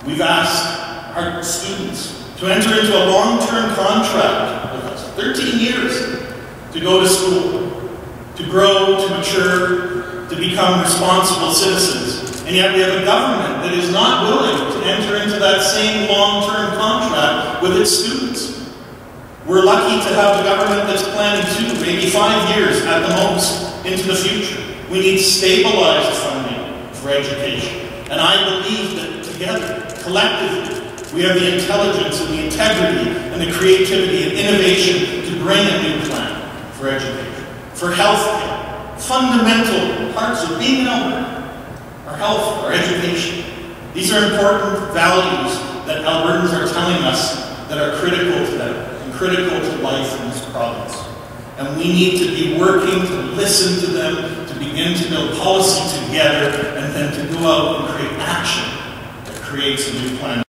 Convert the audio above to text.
We've asked our students to enter into a long-term contract with us, 13 years, to go to school, to grow, to mature, to become responsible citizens. And yet we have a government that is not willing to enter into that same long-term contract with its students. We're lucky to have a government that's planning 2, maybe 5 years at the most into the future. We need stabilized funding for education. And I believe that together, collectively, we have the intelligence and the integrity and the creativity and innovation to bring a new plan for education, for healthcare. Fundamental parts of being an Albertan, our health, our education. These are important values that Albertans are telling us that are critical to them and critical to life in this province. And we need to be working to listen to them, to begin to build policy together, and then to go out and create action that creates a new plan.